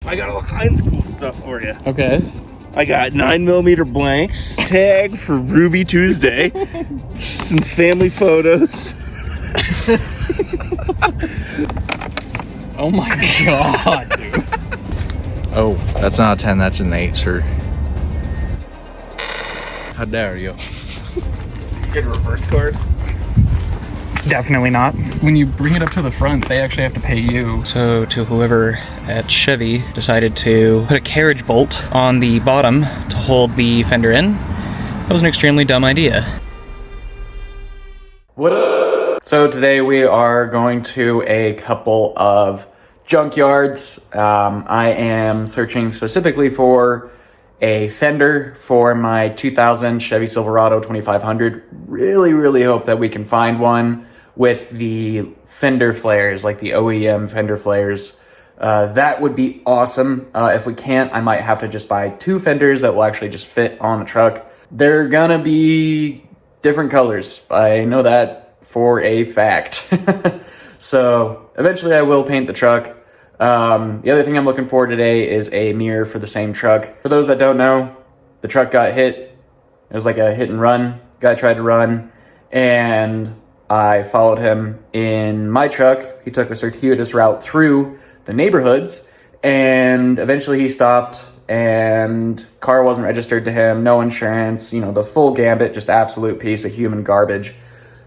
I got all kinds of cool stuff for you. Okay. I got 9mm blanks, tag for Ruby Tuesday, some family photos. Oh my god, dude. Oh, that's not a 10, that's an 8, sir. How dare you? Get a reverse card. Definitely not. When you bring it up to the front, they actually have to pay you. So to whoever at Chevy decided to put a carriage bolt on the bottom to hold the fender in, that was an extremely dumb idea. What up? So today we are going to a couple of junkyards. I am searching specifically for a fender for my 2000 Chevy Silverado 2500. Really hope that we can find one with the fender flares, like the OEM fender flares. That would be awesome. If we can't, I might have to just buy 2 fenders that will actually just fit on the truck. They're gonna be different colors. I know that for a fact. So eventually I will paint the truck. The other thing I'm looking for today is a mirror for the same truck. For those that don't know, the truck got hit. It was like a hit and run. Guy tried to run, and I followed him in my truck. He took a circuitous route through the neighborhoods, and eventually he stopped, and car wasn't registered to him, no insurance, you know, the full gambit, just absolute piece of human garbage.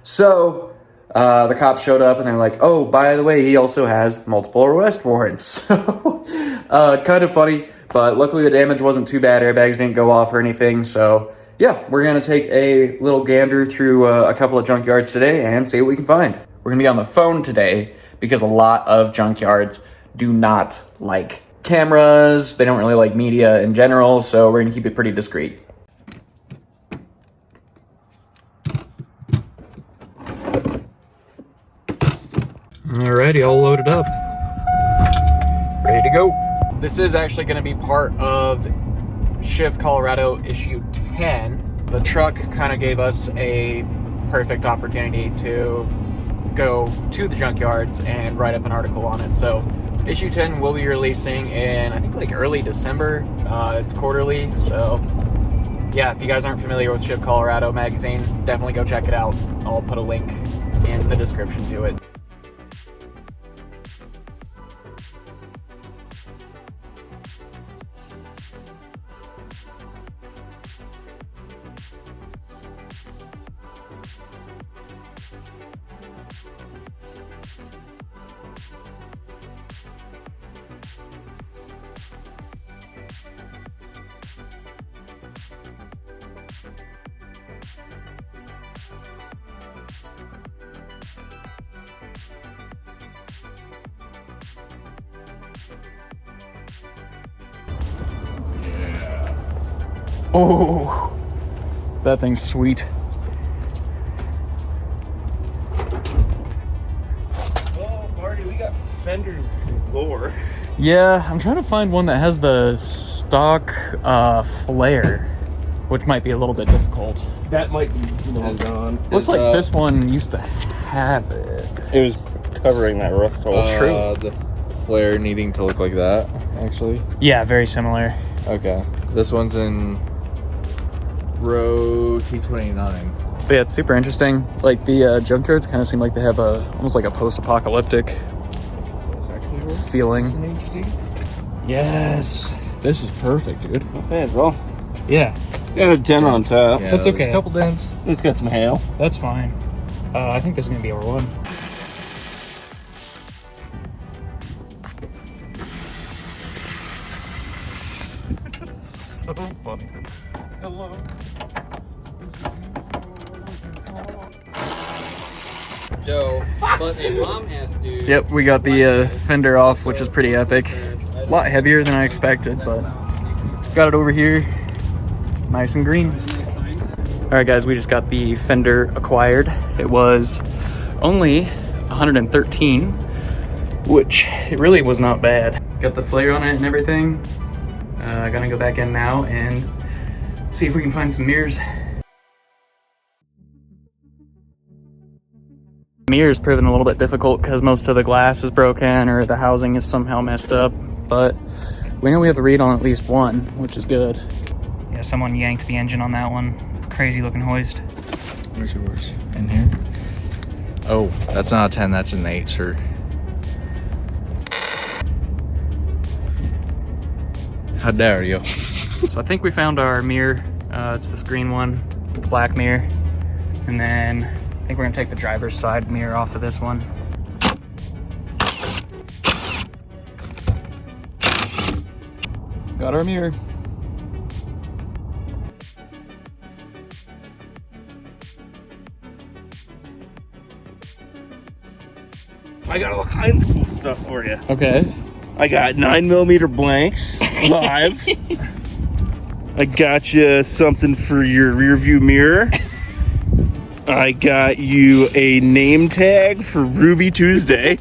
So the cops showed up, and they're like, oh, by the way, he also has multiple arrest warrants. So kind of funny, but luckily the damage wasn't too bad. Airbags didn't go off or anything, so yeah, we're going to take a little gander through a couple of junkyards today and see what we can find. We're going to be on the phone today because a lot of junkyards do not like cameras. They don't really like media in general, so we're going to keep it pretty discreet. Alrighty, all loaded up. Ready to go. This is actually going to be part of Chevy Colorado issue 10. The truck kind of gave us a perfect opportunity to go to the junkyards and write up an article on it. So issue 10 will be releasing in, I think, like early December. It's quarterly, so yeah, if you guys aren't familiar with Chevy Colorado magazine, definitely go check it out. I'll put a link in the description to it. Oh, that thing's sweet. Oh, Marty, we got fenders galore. Yeah, I'm trying to find one that has the stock flare, which might be a little bit difficult. That might be long gone. Looks like this one used to have it. It was covering that rust hole. True. The flare needing to look like that, actually. Yeah, very similar. Okay. This one's in row T29. But yeah, it's super interesting. Like the junkyards kind of seem like they have a almost like a post-apocalyptic feeling. Yes, this is perfect, dude. Not bad, bro. Yeah, Got a dent on top. Yeah, that's there's okay. a couple dents. It's got some hail. That's fine. I think this is gonna be our one. So funny. Hello. Dough, but a mom has to. Yep, we got the fender off, which is pretty epic. A lot heavier than I expected, but got it over here, nice and green. All right, guys, we just got the fender acquired. It was only 113, which it really was not bad. Got the flare on it and everything. Gonna go back in now and see if we can find some mirrors. Mirror's proven a little bit difficult because most of the glass is broken or the housing is somehow messed up, but We know we have a read on at least one, which is good. Yeah, someone yanked the engine on that one. Crazy looking hoist. Where's yours? In here? Oh, that's not a 10, that's an 8, sir. How dare you? So I think we found our mirror. It's this green one with the black mirror. And then I think we're gonna take the driver's side mirror off of this one. Got our mirror. I got all kinds of cool stuff for you. Okay. I got 9mm blanks live. I got you something for your rear view mirror. I got you a name tag for Ruby Tuesday.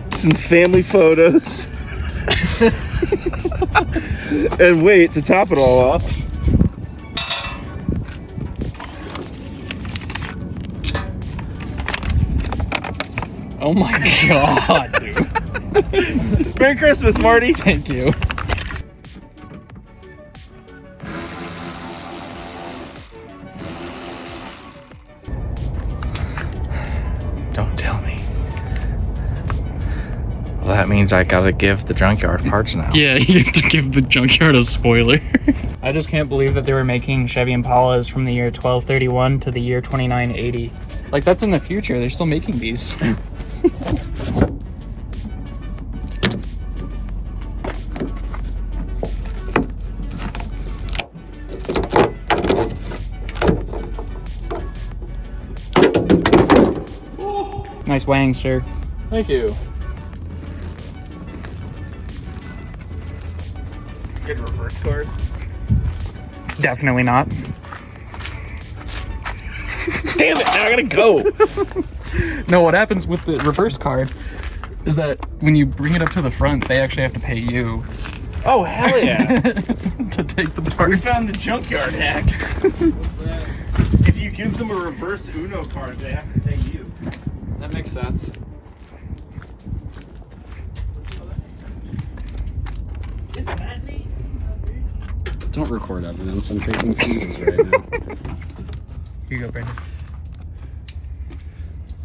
Some family photos. And wait, to top it all off, Oh my god, dude. Merry Christmas, Marty. Thank you. Don't tell me. Well, that means I gotta give the junkyard parts now. Yeah, you have to give the junkyard a spoiler. I just can't believe that they were making Chevy Impalas from the year 1231 to the year 2980. Like, that's in the future. They're still making these. Nice wang, sir. Thank you. Good reverse card. Definitely not. Damn it, now I gotta go. No, what happens with the reverse card is that when you bring it up to the front, they actually have to pay you Oh, hell yeah. to take the part. We found the junkyard hack. What's that? If you give them a reverse Uno card, they have to pay you. That makes sense. Isn't that neat? Don't record evidence. I'm taking pieces right now. Here you go, Brandon.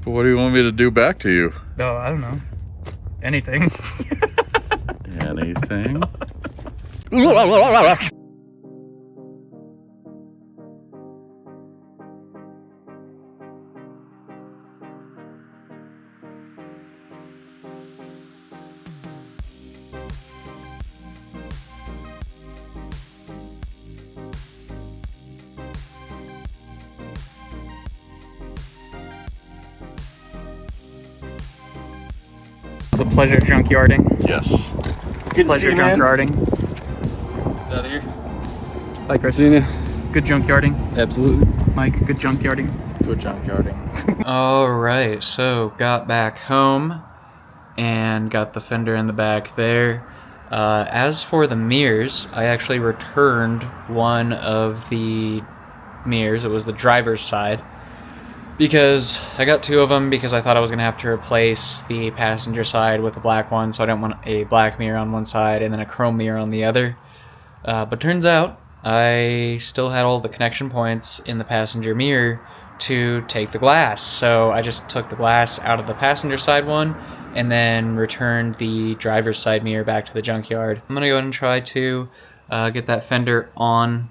What do you want me to do back to you? No, I don't know. Anything. Anything? It's a pleasure junkyarding. Yes. Good to see Pleasure you, man. junkyarding. Out of here. Bye, Chris. Seen ya? Good junkyarding. Absolutely. Mike, good junkyarding. Good junkyarding. Alright, so got back home and got the fender in the back there. As for the mirrors, I actually returned one of the mirrors. It was the driver's side. Because I got two of them because I thought I was going to have to replace the passenger side with a black one, so I didn't want a black mirror on one side and then a chrome mirror on the other. But turns out I still had all the connection points in the passenger mirror to take the glass. So I just took the glass out of the passenger side one and then returned the driver's side mirror back to the junkyard. I'm going to go ahead and try to get that fender on.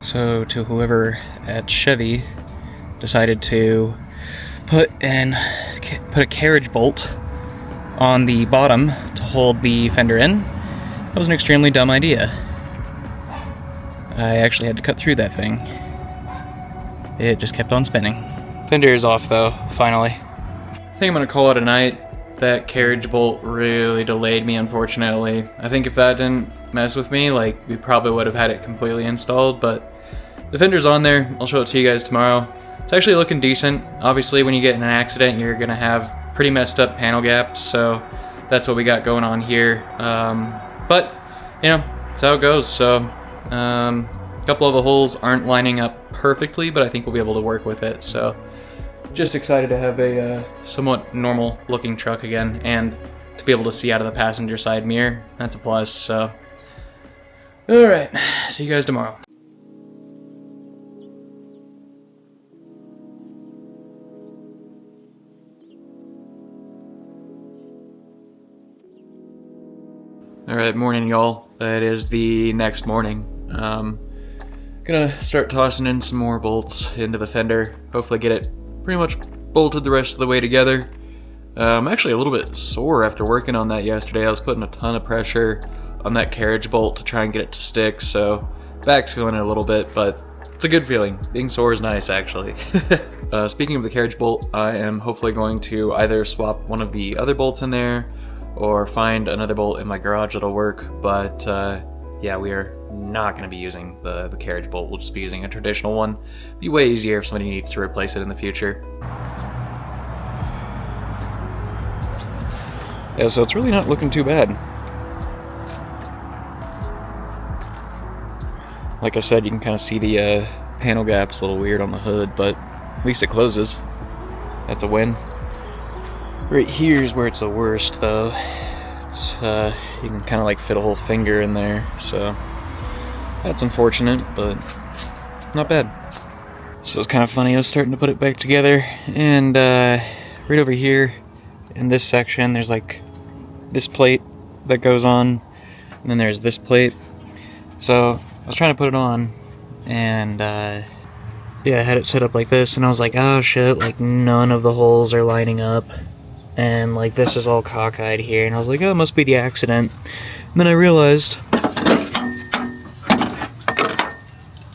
So to whoever at Chevy decided to put a carriage bolt on the bottom to hold the fender in, that was an extremely dumb idea. I actually had to cut through that thing. It just kept on spinning. Fender is off though, finally. I think I'm gonna call it a night. that carriage bolt really delayed me, unfortunately. I think if that didn't mess with me, like, we probably would have had it completely installed, but the fender's on there. I'll show it to you guys tomorrow. It's actually looking decent. Obviously, when you get in an accident, you're gonna have pretty messed up panel gaps, so that's what we got going on here. But, you know, that's how it goes. So, a couple of the holes aren't lining up perfectly, but I think we'll be able to work with it. So, just excited to have a somewhat normal looking truck again, and to be able to see out of the passenger side mirror. That's a plus. So, alright, see you guys tomorrow. Alright, morning y'all. That is the next morning. Gonna start tossing in some more bolts into the fender. Hopefully get it pretty much bolted the rest of the way together. I'm actually a little bit sore after working on that yesterday. I was putting a ton of pressure on that carriage bolt to try and get it to stick, so back's feeling it a little bit, but it's a good feeling. Being sore is nice, actually. Speaking of the carriage bolt, I am hopefully going to either swap one of the other bolts in there or find another bolt in my garage that'll work, but yeah, we are not going to be using the carriage bolt. We'll just be using a traditional one. Be way easier if somebody needs to replace it in the future. Yeah, so it's really not looking too bad. Like I said, you can kind of see the panel gaps a little weird on the hood, but at least it closes. That's a win. Right here is where it's the worst, though. It's, you can kind of like fit a whole finger in there, so that's unfortunate, but not bad. So it's kind of funny, I was starting to put it back together, and right over here in this section, there's like this plate that goes on, and then there's this plate. So I was trying to put it on, and yeah, I had it set up like this, and I was like, oh shit, like none of the holes are lining up. And like this is all cockeyed here, and I was like, oh, it must be the accident. And then I realized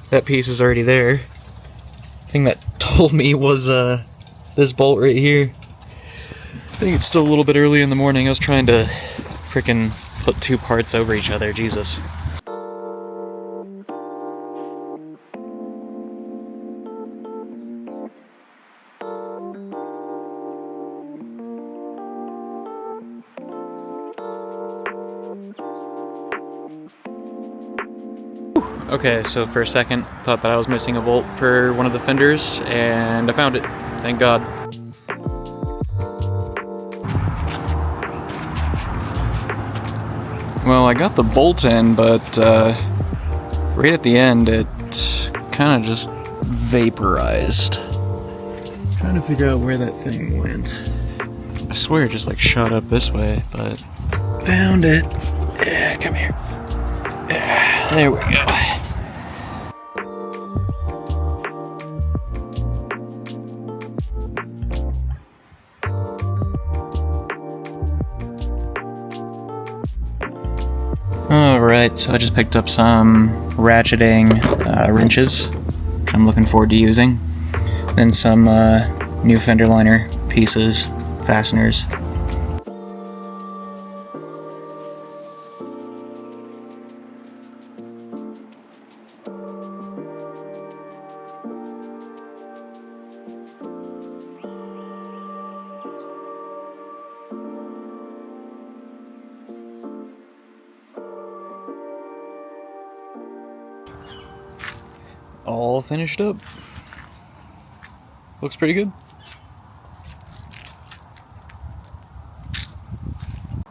that piece is already there. The thing that told me was this bolt right here. I think it's still a little bit early in the morning. I was trying to frickin' put two parts over each other, Jesus. Okay, so for a second, thought that I was missing a bolt for one of the fenders, and I found it. Thank God. Well, I got the bolt in, but right at the end, it kind of just vaporized. I'm trying to figure out where that thing went. I swear it just like shot up this way, but found it. Yeah, come here. Yeah, there we go. Alright, so I just picked up some ratcheting wrenches, which I'm looking forward to using. Then some new fender liner pieces, fasteners. All finished up. Looks pretty good.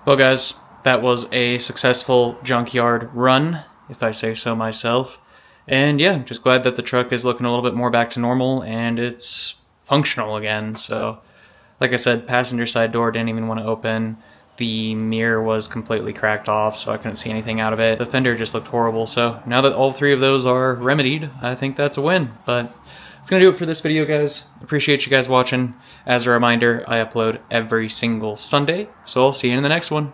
Well guys, that was a successful junkyard run, if I say so myself. And yeah, just glad that the truck is looking a little bit more back to normal and it's functional again. So, like I said, passenger side door didn't even want to open. The mirror was completely cracked off, so I couldn't see anything out of it. The fender just looked horrible, so now that all three of those are remedied, I think that's a win. But that's gonna do it for this video, guys. Appreciate you guys watching. As a reminder, I upload every single Sunday, so I'll see you in the next one.